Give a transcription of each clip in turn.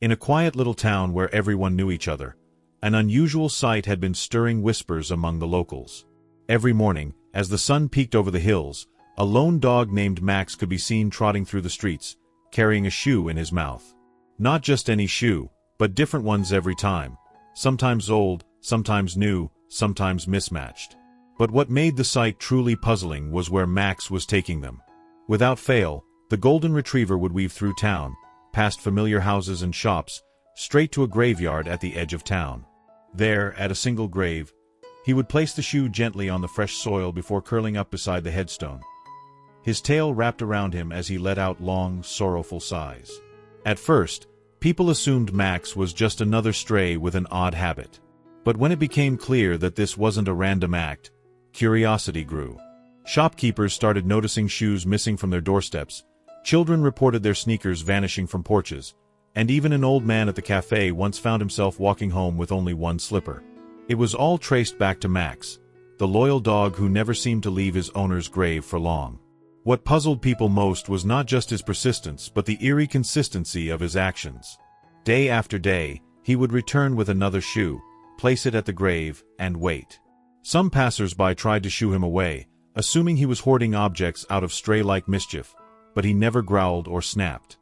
In a quiet little town where everyone knew each other, an unusual sight had been stirring whispers among the locals. Every morning, as the sun peeked over the hills, a lone dog named Max could be seen trotting through the streets, carrying a shoe in his mouth. Not just any shoe, but different ones every time. Sometimes old, sometimes new, sometimes mismatched. But what made the sight truly puzzling was where Max was taking them. Without fail, the golden retriever would weave through town, past familiar houses and shops, straight to a graveyard at the edge of town. There, at a single grave, he would place the shoe gently on the fresh soil before curling up beside the headstone. His tail wrapped around him as he let out long, sorrowful sighs. At first, people assumed Max was just another stray with an odd habit. But when it became clear that this wasn't a random act, curiosity grew. Shopkeepers started noticing shoes missing from their doorsteps, children reported their sneakers vanishing from porches, and even an old man at the cafe once found himself walking home with only one slipper. It was all traced back to Max, the loyal dog who never seemed to leave his owner's grave for long. What puzzled people most was not just his persistence but the eerie consistency of his actions. Day after day, he would return with another shoe, place it at the grave, and wait. Some passers-by tried to shoo him away, assuming he was hoarding objects out of stray-like mischief, but he never growled or snapped.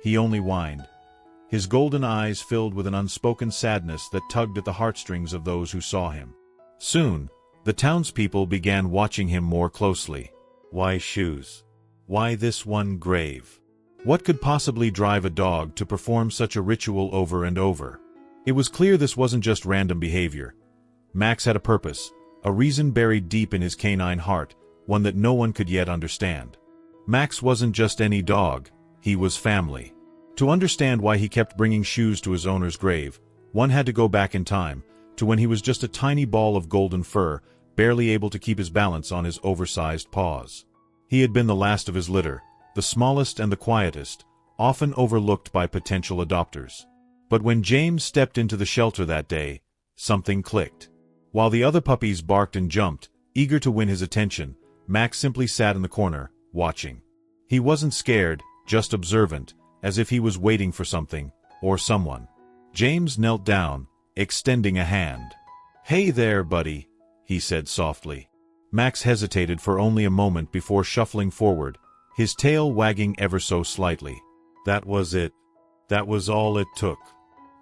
He only whined, his golden eyes filled with an unspoken sadness that tugged at the heartstrings of those who saw him. Soon, the townspeople began watching him more closely. Why shoes? Why this one grave? What could possibly drive a dog to perform such a ritual over and over? It was clear this wasn't just random behavior. Max had a purpose, a reason buried deep in his canine heart, one that no one could yet understand. Max wasn't just any dog, he was family. To understand why he kept bringing shoes to his owner's grave, one had to go back in time, to when he was just a tiny ball of golden fur, barely able to keep his balance on his oversized paws. He had been the last of his litter, the smallest and the quietest, often overlooked by potential adopters. But when James stepped into the shelter that day, something clicked. While the other puppies barked and jumped, eager to win his attention, Max simply sat in the corner, watching. He wasn't scared, just observant, as if he was waiting for something, or someone. James knelt down, extending a hand. "Hey there, buddy," he said softly. Max hesitated for only a moment before shuffling forward, his tail wagging ever so slightly. That was it. That was all it took.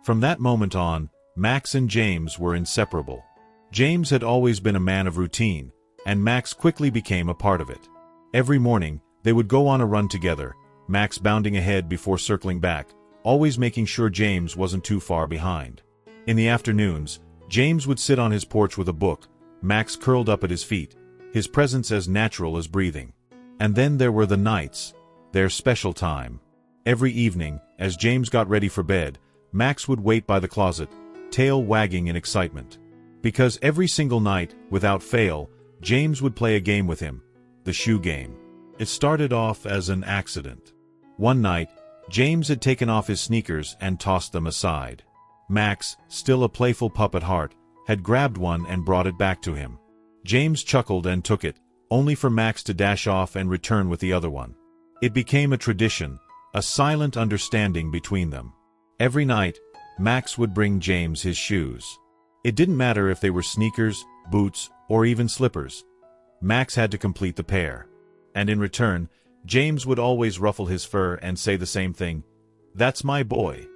From that moment on, Max and James were inseparable. James had always been a man of routine, and Max quickly became a part of it. Every morning, they would go on a run together, Max bounding ahead before circling back, always making sure James wasn't too far behind. In the afternoons, James would sit on his porch with a book, Max curled up at his feet, his presence as natural as breathing. And then there were the nights, their special time. Every evening, as James got ready for bed, Max would wait by the closet, tail wagging in excitement. Because every single night, without fail, James would play a game with him, the shoe game. It started off as an accident. One night, James had taken off his sneakers and tossed them aside. Max, still a playful pup at heart, had grabbed one and brought it back to him. James chuckled and took it, only for Max to dash off and return with the other one. It became a tradition, a silent understanding between them. Every night, Max would bring James his shoes. It didn't matter if they were sneakers, boots, or even slippers. Max had to complete the pair. And in return, James would always ruffle his fur and say the same thing, "That's my boy."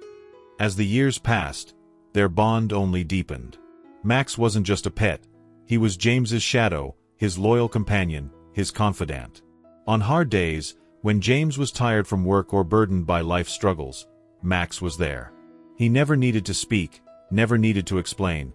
As the years passed, their bond only deepened. Max wasn't just a pet, he was James's shadow, his loyal companion, his confidant. On hard days, when James was tired from work or burdened by life's struggles, Max was there. He never needed to speak, never needed to explain.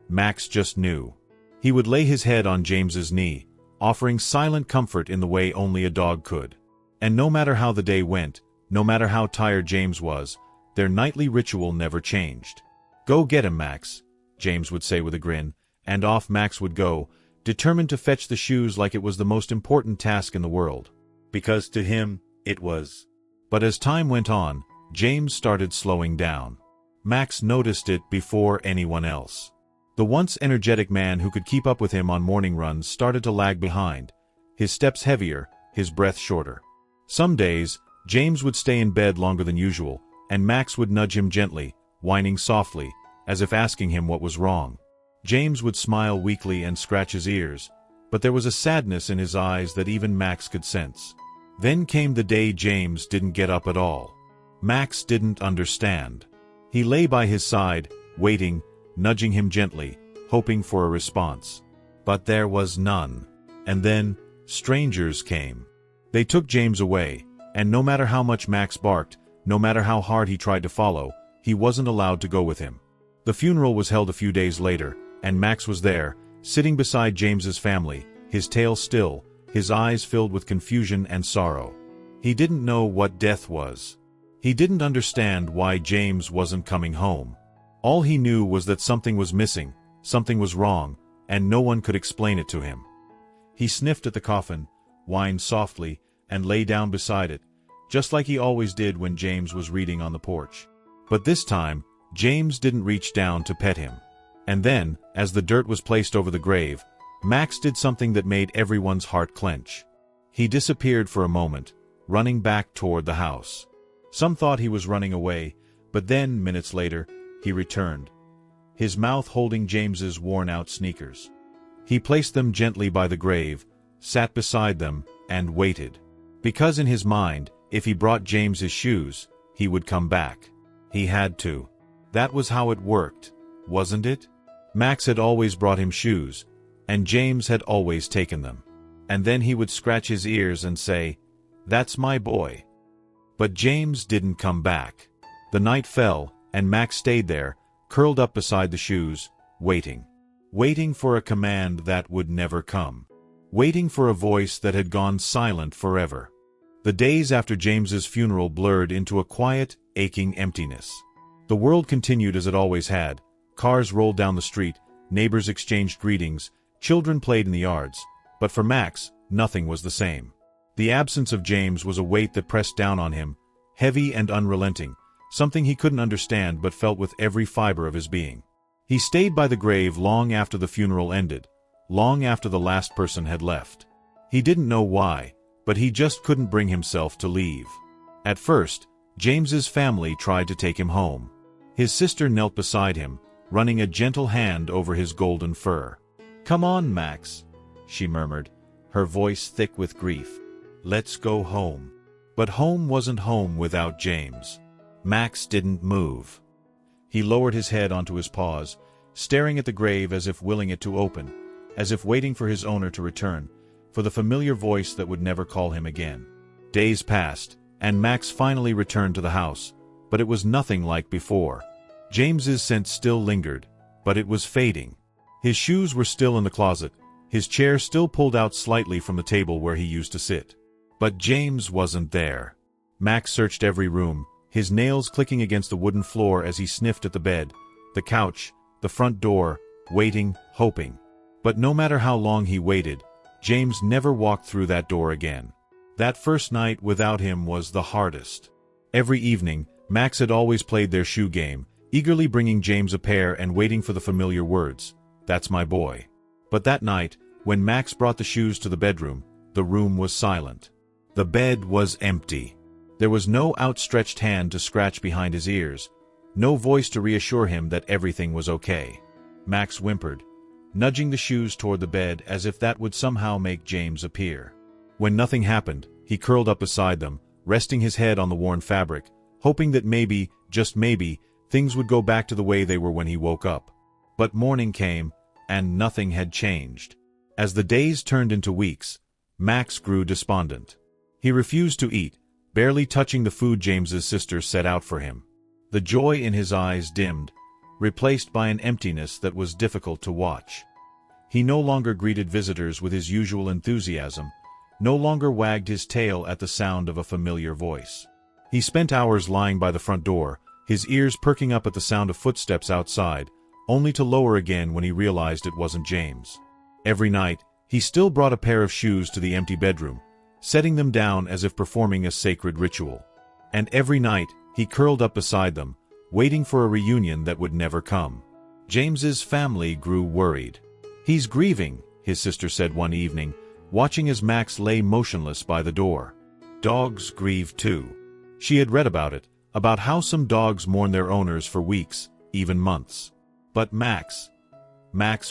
Max just knew. He would lay his head on James's knee, offering silent comfort in the way only a dog could. And no matter how the day went, no matter how tired James was, their nightly ritual never changed. "Go get him, Max," James would say with a grin, and off Max would go, determined to fetch the shoes like it was the most important task in the world. Because to him, it was. But as time went on, James started slowing down. Max noticed it before anyone else. The once energetic man who could keep up with him on morning runs started to lag behind, his steps heavier, his breath shorter. Some days, James would stay in bed longer than usual, and Max would nudge him gently, whining softly, as if asking him what was wrong. James would smile weakly and scratch his ears, but there was a sadness in his eyes that even Max could sense. Then came the day James didn't get up at all. Max didn't understand. He lay by his side, waiting, nudging him gently, hoping for a response. But there was none. And then, strangers came. They took James away, and no matter how much Max barked, no matter how hard he tried to follow, he wasn't allowed to go with him. The funeral was held a few days later, and Max was there, sitting beside James's family, his tail still, his eyes filled with confusion and sorrow. He didn't know what death was. He didn't understand why James wasn't coming home. All he knew was that something was missing, something was wrong, and no one could explain it to him. He sniffed at the coffin, whined softly, and lay down beside it, just like he always did when James was reading on the porch. But this time, James didn't reach down to pet him. And then, as the dirt was placed over the grave, Max did something that made everyone's heart clench. He disappeared for a moment, running back toward the house. Some thought he was running away, but then, minutes later, he returned, his mouth holding James's worn-out sneakers. He placed them gently by the grave, sat beside them, and waited. Because in his mind, if he brought James his shoes, he would come back. He had to. That was how it worked, wasn't it? Max had always brought him shoes, and James had always taken them. And then he would scratch his ears and say, "That's my boy." But James didn't come back. The night fell, and Max stayed there, curled up beside the shoes, waiting. Waiting for a command that would never come. Waiting for a voice that had gone silent forever. The days after James's funeral blurred into a quiet, aching emptiness. The world continued as it always had. Cars rolled down the street, neighbors exchanged greetings, children played in the yards. But for Max, nothing was the same. The absence of James was a weight that pressed down on him, heavy and unrelenting, something he couldn't understand but felt with every fiber of his being. He stayed by the grave long after the funeral ended, long after the last person had left. He didn't know why, but he just couldn't bring himself to leave. At first, James's family tried to take him home. His sister knelt beside him, running a gentle hand over his golden fur. "Come on, Max," she murmured, her voice thick with grief. "Let's go home." But home wasn't home without James. Max didn't move. He lowered his head onto his paws, staring at the grave as if willing it to open, as if waiting for his owner to return, for the familiar voice that would never call him again. Days passed, and Max finally returned to the house, but it was nothing like before. James's scent still lingered, but it was fading. His shoes were still in the closet, his chair still pulled out slightly from the table where he used to sit. But James wasn't there. Max searched every room, his nails clicking against the wooden floor as he sniffed at the bed, the couch, the front door, waiting, hoping. But no matter how long he waited, James never walked through that door again. That first night without him was the hardest. Every evening, Max had always played their shoe game, eagerly bringing James a pair and waiting for the familiar words, "That's my boy." But that night, when Max brought the shoes to the bedroom, the room was silent. The bed was empty. There was no outstretched hand to scratch behind his ears, no voice to reassure him that everything was okay. Max whimpered, nudging the shoes toward the bed as if that would somehow make James appear. When nothing happened, he curled up beside them, resting his head on the worn fabric, hoping that maybe, just maybe, things would go back to the way they were when he woke up. But morning came, and nothing had changed. As the days turned into weeks, Max grew despondent. He refused to eat, barely touching the food James's sister set out for him. The joy in his eyes dimmed, replaced by an emptiness that was difficult to watch. He no longer greeted visitors with his usual enthusiasm, no longer wagged his tail at the sound of a familiar voice. He spent hours lying by the front door, his ears perking up at the sound of footsteps outside, only to lower again when he realized it wasn't James. Every night, he still brought a pair of shoes to the empty bedroom, setting them down as if performing a sacred ritual. And every night, he curled up beside them, waiting for a reunion that would never come. James's family grew worried. "He's grieving," his sister said one evening, watching as Max lay motionless by the door. "Dogs grieve too." She had read about it, about how some dogs mourn their owners for weeks, even months. But Max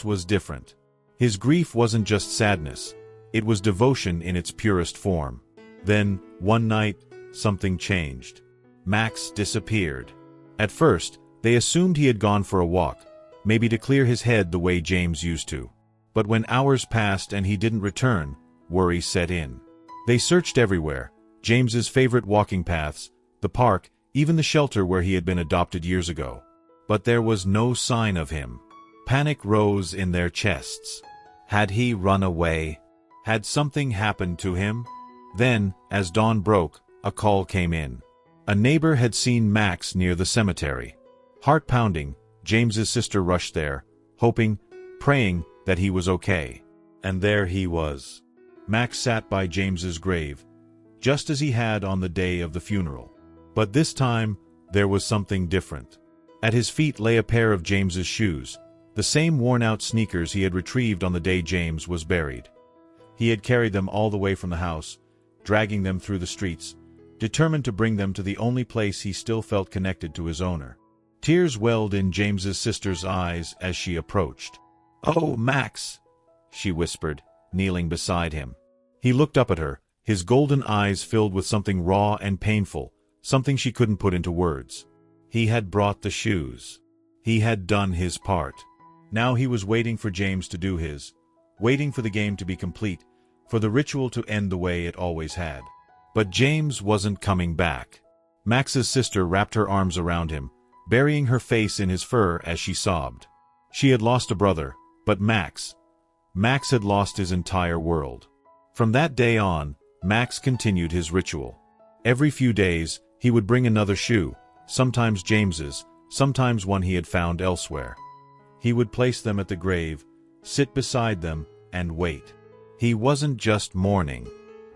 was different. His grief wasn't just sadness, it was devotion in its purest form. Then, one night, something changed. Max disappeared. At first, they assumed he had gone for a walk, maybe to clear his head the way James used to. But when hours passed and he didn't return, worry set in. They searched everywhere, James's favorite walking paths, the park, even the shelter where he had been adopted years ago. But there was no sign of him. Panic rose in their chests. Had he run away? Had something happened to him? Then, as dawn broke, a call came in. A neighbor had seen Max near the cemetery. Heart pounding, James's sister rushed there, hoping, praying that he was okay. And there he was. Max sat by James's grave, just as he had on the day of the funeral. But this time, there was something different. At his feet lay a pair of James's shoes, the same worn-out sneakers he had retrieved on the day James was buried. He had carried them all the way from the house, dragging them through the streets, determined to bring them to the only place he still felt connected to his owner. Tears welled in James's sister's eyes as she approached. "Oh, Max," she whispered, kneeling beside him. He looked up at her, his golden eyes filled with something raw and painful, something she couldn't put into words. He had brought the shoes. He had done his part. Now he was waiting for James to do his, waiting for the game to be complete, for the ritual to end the way it always had. But James wasn't coming back. Max's sister wrapped her arms around him, burying her face in his fur as she sobbed. She had lost a brother, but Max had lost his entire world. From that day on, Max continued his ritual. Every few days, he would bring another shoe, sometimes James's, sometimes one he had found elsewhere. He would place them at the grave, sit beside them, and wait. He wasn't just mourning.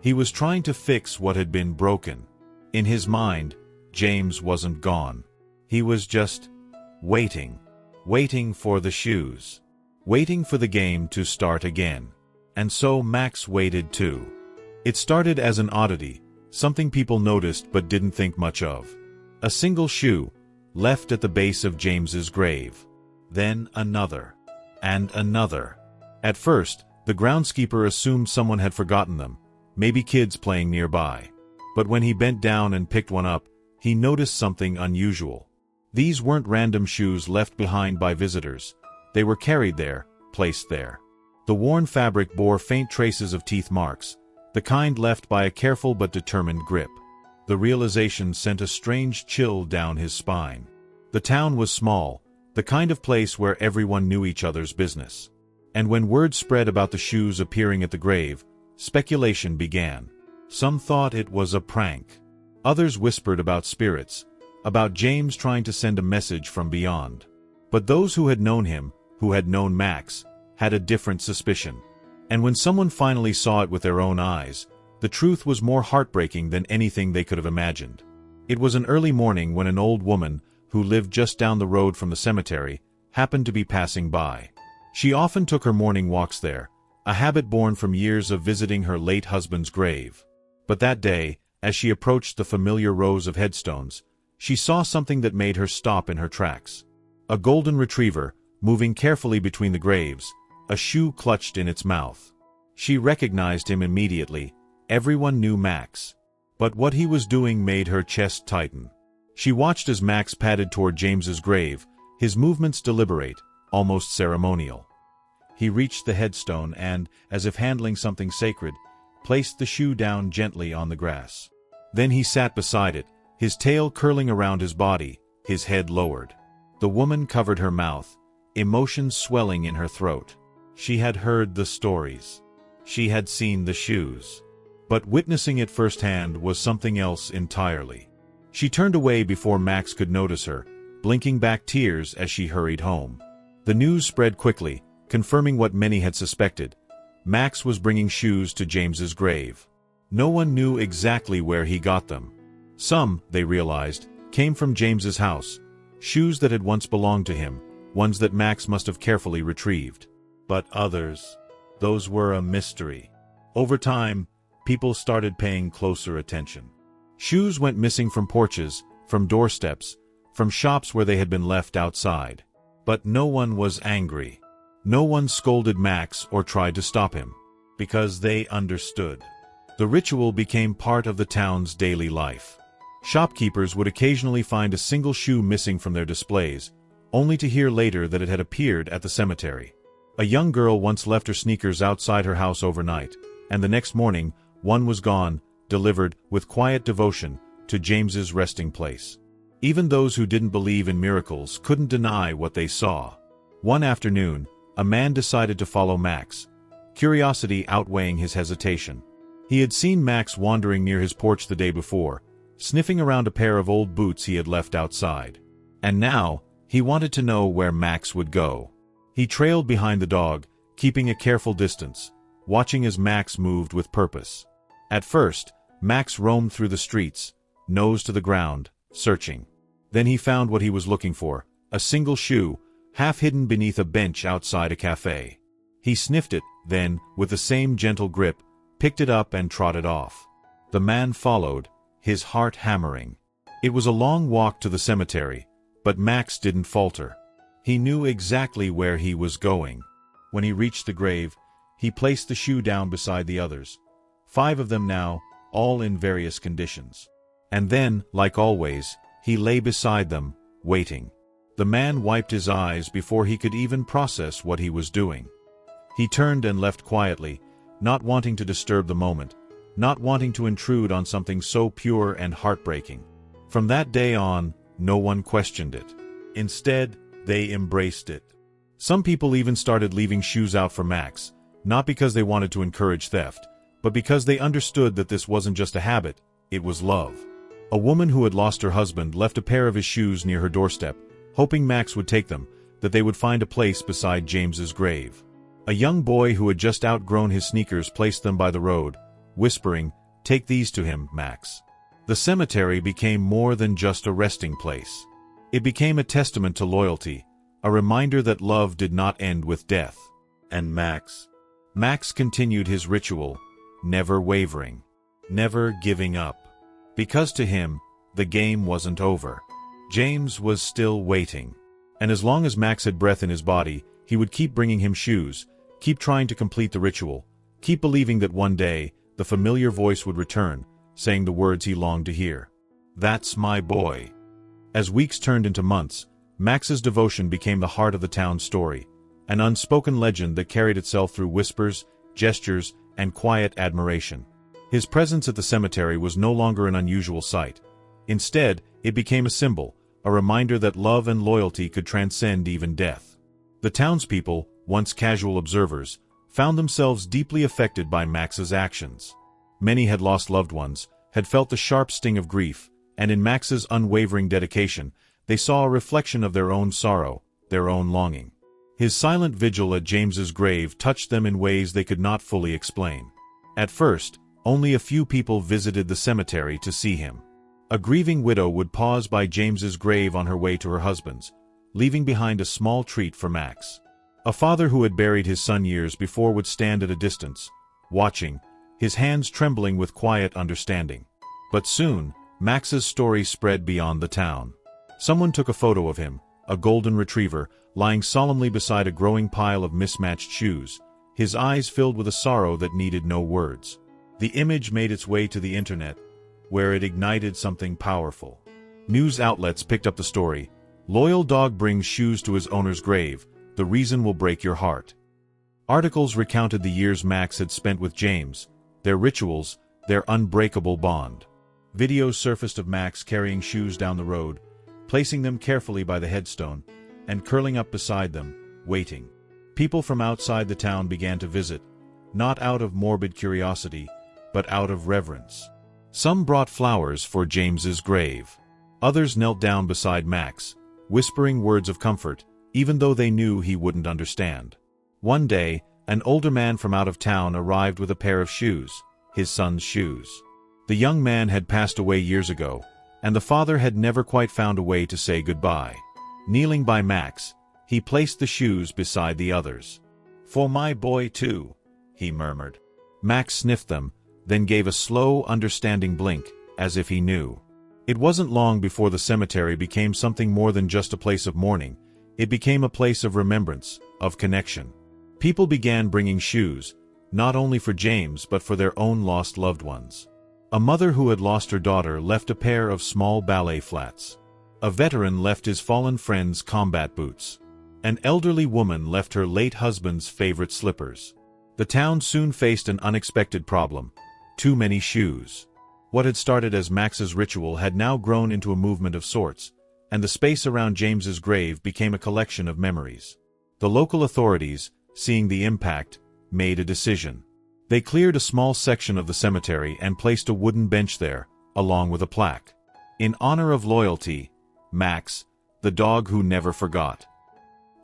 He was trying to fix what had been broken. In his mind, James wasn't gone. He was just waiting. Waiting for the shoes. Waiting for the game to start again. And so Max waited too. It started as an oddity, something people noticed but didn't think much of. A single shoe, left at the base of James's grave. Then another. And another. At first, the groundskeeper assumed someone had forgotten them, maybe kids playing nearby. But when he bent down and picked one up, he noticed something unusual. These weren't random shoes left behind by visitors. They were carried there, placed there. The worn fabric bore faint traces of teeth marks, the kind left by a careful but determined grip. The realization sent a strange chill down his spine. The town was small, the kind of place where everyone knew each other's business. And when word spread about the shoes appearing at the grave, speculation began. Some thought it was a prank. Others whispered about spirits, about James trying to send a message from beyond. But those who had known him, who had known Max, had a different suspicion. And when someone finally saw it with their own eyes, the truth was more heartbreaking than anything they could have imagined. It was an early morning when an old woman, who lived just down the road from the cemetery, happened to be passing by. She often took her morning walks there, a habit born from years of visiting her late husband's grave. But that day, as she approached the familiar rows of headstones, she saw something that made her stop in her tracks. A golden retriever, moving carefully between the graves, a shoe clutched in its mouth. She recognized him immediately. Everyone knew Max. But what he was doing made her chest tighten. She watched as Max padded toward James's grave, his movements deliberate, almost ceremonial. He reached the headstone and, as if handling something sacred, placed the shoe down gently on the grass. Then he sat beside it, his tail curling around his body, his head lowered. The woman covered her mouth, emotions swelling in her throat. She had heard the stories. She had seen the shoes. But witnessing it firsthand was something else entirely. She turned away before Max could notice her, blinking back tears as she hurried home. The news spread quickly, confirming what many had suspected. Max was bringing shoes to James's grave. No one knew exactly where he got them. Some, they realized, came from James's house, shoes that had once belonged to him, ones that Max must have carefully retrieved. But others, those were a mystery. Over time, people started paying closer attention. Shoes went missing from porches, from doorsteps, from shops where they had been left outside. But no one was angry. No one scolded Max or tried to stop him, because they understood. The ritual became part of the town's daily life. Shopkeepers would occasionally find a single shoe missing from their displays, only to hear later that it had appeared at the cemetery. A young girl once left her sneakers outside her house overnight, and the next morning, one was gone, delivered, with quiet devotion, to James's resting place. Even those who didn't believe in miracles couldn't deny what they saw. One afternoon, a man decided to follow Max, curiosity outweighing his hesitation. He had seen Max wandering near his porch the day before, sniffing around a pair of old boots he had left outside. And now, he wanted to know where Max would go. He trailed behind the dog, keeping a careful distance, watching as Max moved with purpose. At first, Max roamed through the streets, nose to the ground, searching. Then he found what he was looking for, a single shoe, half hidden beneath a bench outside a cafe. He sniffed it, then, with the same gentle grip, picked it up and trotted off. The man followed, his heart hammering. It was a long walk to the cemetery, but Max didn't falter. He knew exactly where he was going. When he reached the grave, he placed the shoe down beside the others. 5 of them now, all in various conditions. And then, like always, he lay beside them, waiting. The man wiped his eyes before he could even process what he was doing. He turned and left quietly, not wanting to disturb the moment, not wanting to intrude on something so pure and heartbreaking. From that day on, no one questioned it. Instead, they embraced it. Some people even started leaving shoes out for Max, not because they wanted to encourage theft, but because they understood that this wasn't just a habit, it was love. A woman who had lost her husband left a pair of his shoes near her doorstep, hoping Max would take them, that they would find a place beside James's grave. A young boy who had just outgrown his sneakers placed them by the road, whispering, "Take these to him, Max." The cemetery became more than just a resting place. It became a testament to loyalty, a reminder that love did not end with death. And Max continued his ritual, never wavering, never giving up. Because to him, the game wasn't over. James was still waiting. And as long as Max had breath in his body, he would keep bringing him shoes, keep trying to complete the ritual, keep believing that one day, the familiar voice would return, saying the words he longed to hear. "That's my boy." As weeks turned into months, Max's devotion became the heart of the town's story, an unspoken legend that carried itself through whispers, gestures, and quiet admiration. His presence at the cemetery was no longer an unusual sight. Instead, it became a symbol, a reminder that love and loyalty could transcend even death. The townspeople, once casual observers, found themselves deeply affected by Max's actions. Many had lost loved ones, had felt the sharp sting of grief, and in Max's unwavering dedication, they saw a reflection of their own sorrow, their own longing. His silent vigil at James's grave touched them in ways they could not fully explain. At first, only a few people visited the cemetery to see him. A grieving widow would pause by James's grave on her way to her husband's, leaving behind a small treat for Max. A father who had buried his son years before would stand at a distance, watching, his hands trembling with quiet understanding. But soon, Max's story spread beyond the town. Someone took a photo of him, a golden retriever, lying solemnly beside a growing pile of mismatched shoes, his eyes filled with a sorrow that needed no words. The image made its way to the internet, where it ignited something powerful. News outlets picked up the story. "Loyal dog brings shoes to his owner's grave. The reason will break your heart." Articles recounted the years Max had spent with James, their rituals, their unbreakable bond. Videos surfaced of Max carrying shoes down the road, placing them carefully by the headstone, and curling up beside them, waiting. People from outside the town began to visit, not out of morbid curiosity, but out of reverence. Some brought flowers for James's grave. Others knelt down beside Max, whispering words of comfort, even though they knew he wouldn't understand. One day, an older man from out of town arrived with a pair of shoes, his son's shoes. The young man had passed away years ago, and the father had never quite found a way to say goodbye. Kneeling by Max, he placed the shoes beside the others. "For my boy too," he murmured. Max sniffed them, then gave a slow, understanding blink, as if he knew. It wasn't long before the cemetery became something more than just a place of mourning. It became a place of remembrance, of connection. People began bringing shoes, not only for James but for their own lost loved ones. A mother who had lost her daughter left a pair of small ballet flats. A veteran left his fallen friend's combat boots. An elderly woman left her late husband's favorite slippers. The town soon faced an unexpected problem: too many shoes. What had started as Max's ritual had now grown into a movement of sorts, and the space around James's grave became a collection of memories. The local authorities, seeing the impact, made a decision. They cleared a small section of the cemetery and placed a wooden bench there, along with a plaque. In honor of loyalty, Max, the dog who never forgot.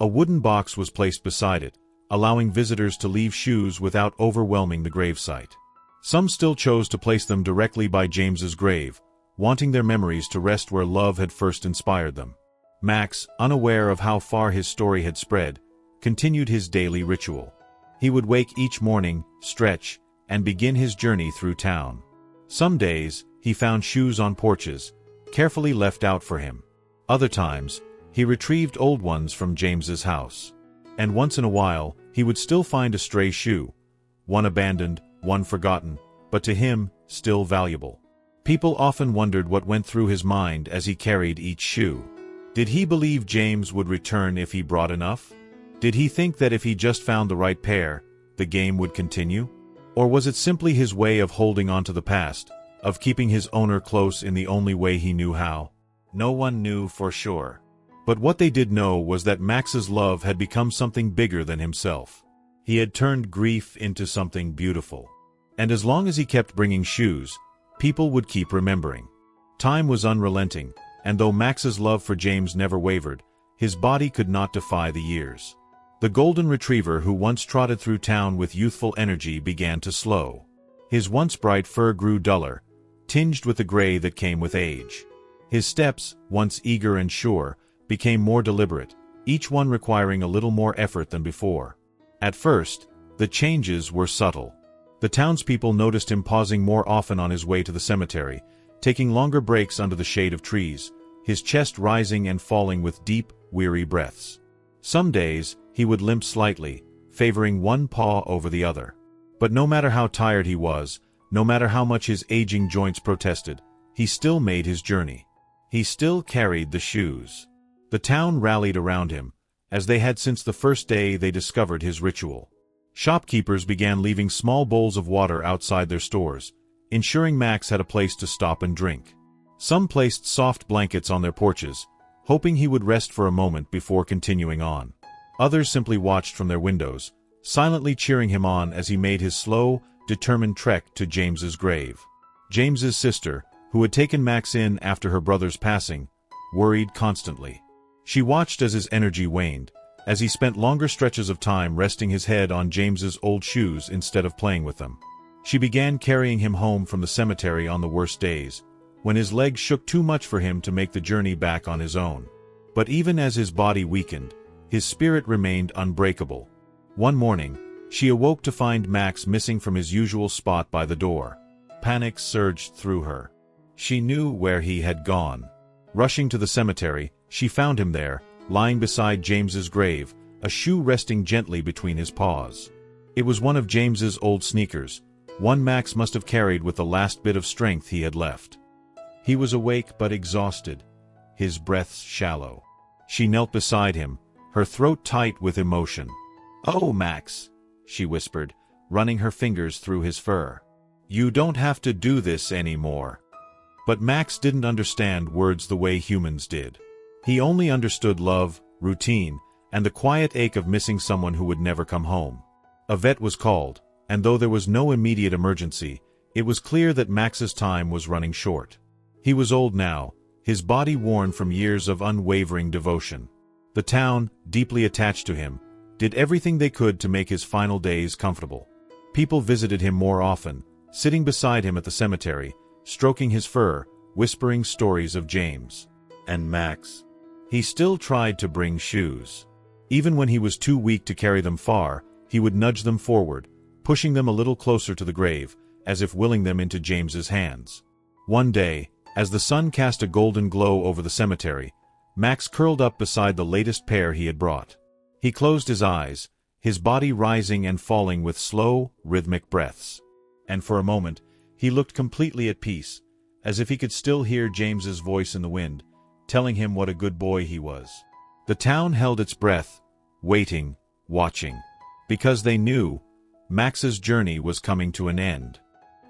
A wooden box was placed beside it, allowing visitors to leave shoes without overwhelming the gravesite. Some still chose to place them directly by James's grave, wanting their memories to rest where love had first inspired them. Max, unaware of how far his story had spread, continued his daily ritual. He would wake each morning, stretch, and begin his journey through town. Some days, he found shoes on porches, carefully left out for him. Other times, he retrieved old ones from James's house. And once in a while, he would still find a stray shoe, one abandoned, one forgotten, but to him, still valuable. People often wondered what went through his mind as he carried each shoe. Did he believe James would return if he brought enough? Did he think that if he just found the right pair, the game would continue? Or was it simply his way of holding on to the past, of keeping his owner close in the only way he knew how? No one knew for sure. But what they did know was that Max's love had become something bigger than himself. He had turned grief into something beautiful. And as long as he kept bringing shoes, people would keep remembering. Time was unrelenting, and though Max's love for James never wavered, his body could not defy the years. The golden retriever who once trotted through town with youthful energy began to slow. His once bright fur grew duller, tinged with the gray that came with age. His steps, once eager and sure, became more deliberate, each one requiring a little more effort than before. At first, the changes were subtle. The townspeople noticed him pausing more often on his way to the cemetery, taking longer breaks under the shade of trees, his chest rising and falling with deep, weary breaths. Some days, he would limp slightly, favoring one paw over the other. But no matter how tired he was, no matter how much his aging joints protested, he still made his journey. He still carried the shoes. The town rallied around him, as they had since the first day they discovered his ritual. Shopkeepers began leaving small bowls of water outside their stores, ensuring Max had a place to stop and drink. Some placed soft blankets on their porches, hoping he would rest for a moment before continuing on. Others simply watched from their windows, silently cheering him on as he made his slow, determined trek to James's grave. James's sister, who had taken Max in after her brother's passing, worried constantly. She watched as his energy waned, as he spent longer stretches of time resting his head on James's old shoes instead of playing with them. She began carrying him home from the cemetery on the worst days, when his legs shook too much for him to make the journey back on his own. But even as his body weakened, his spirit remained unbreakable. One morning, she awoke to find Max missing from his usual spot by the door. Panic surged through her. She knew where he had gone. Rushing to the cemetery, she found him there, lying beside James's grave, a shoe resting gently between his paws. It was one of James's old sneakers, one Max must have carried with the last bit of strength he had left. He was awake but exhausted, his breaths shallow. She knelt beside him, her throat tight with emotion. "Oh, Max," she whispered, running her fingers through his fur. "You don't have to do this anymore." But Max didn't understand words the way humans did. He only understood love, routine, and the quiet ache of missing someone who would never come home. A vet was called, and though there was no immediate emergency, it was clear that Max's time was running short. He was old now, his body worn from years of unwavering devotion. The town, deeply attached to him, did everything they could to make his final days comfortable. People visited him more often, sitting beside him at the cemetery, stroking his fur, whispering stories of James. And Max. He still tried to bring shoes. Even when he was too weak to carry them far, he would nudge them forward, pushing them a little closer to the grave, as if willing them into James's hands. One day, As the sun cast a golden glow over the cemetery, Max curled up beside the latest pair he had brought. He closed his eyes, his body rising and falling with slow, rhythmic breaths. And for a moment, he looked completely at peace, as if he could still hear James's voice in the wind, telling him what a good boy he was. The town held its breath, waiting, watching, because they knew Max's journey was coming to an end.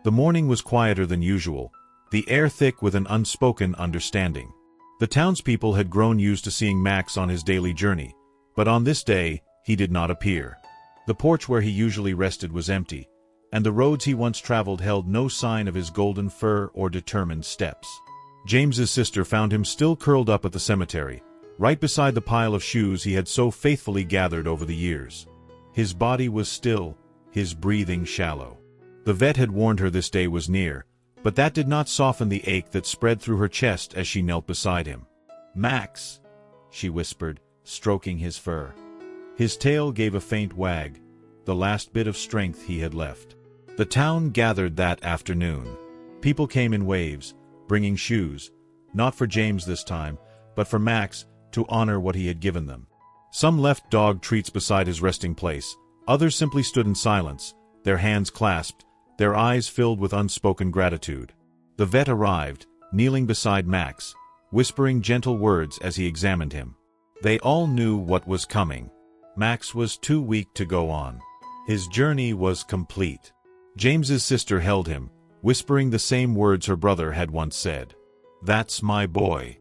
The morning was quieter than usual, the air thick with an unspoken understanding. The townspeople had grown used to seeing Max on his daily journey, but on this day, he did not appear. The porch where he usually rested was empty, and the roads he once traveled held no sign of his golden fur or determined steps. James's sister found him still curled up at the cemetery, right beside the pile of shoes he had so faithfully gathered over the years. His body was still, his breathing shallow. The vet had warned her this day was near, but that did not soften the ache that spread through her chest as she knelt beside him. "Max," she whispered, stroking his fur. His tail gave a faint wag, the last bit of strength he had left. The town gathered that afternoon. People came in waves, bringing shoes, not for James this time, but for Max, to honor what he had given them. Some left dog treats beside his resting place, others simply stood in silence, their hands clasped, their eyes filled with unspoken gratitude. The vet arrived, kneeling beside Max, whispering gentle words as he examined him. They all knew what was coming. Max was too weak to go on. His journey was complete. James's sister held him, whispering the same words her brother had once said. "That's my boy."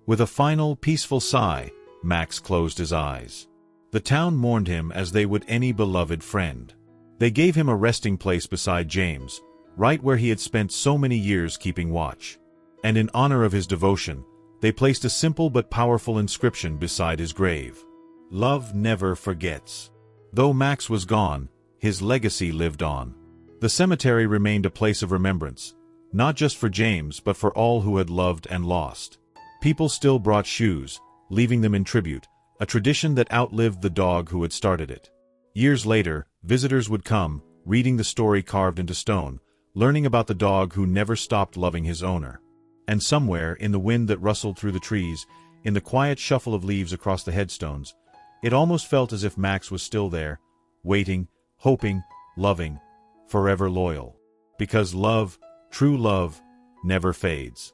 With a final, peaceful sigh, Max closed his eyes. The town mourned him as they would any beloved friend. They gave him a resting place beside James, right where he had spent so many years keeping watch. And in honor of his devotion, they placed a simple but powerful inscription beside his grave. "Love never forgets." Though Max was gone, his legacy lived on. The cemetery remained a place of remembrance, not just for James but for all who had loved and lost. People still brought shoes, leaving them in tribute, a tradition that outlived the dog who had started it. Years later, visitors would come, reading the story carved into stone, learning about the dog who never stopped loving his owner. And somewhere, in the wind that rustled through the trees, in the quiet shuffle of leaves across the headstones, it almost felt as if Max was still there, waiting, hoping, loving, forever loyal. Because love, true love, never fades.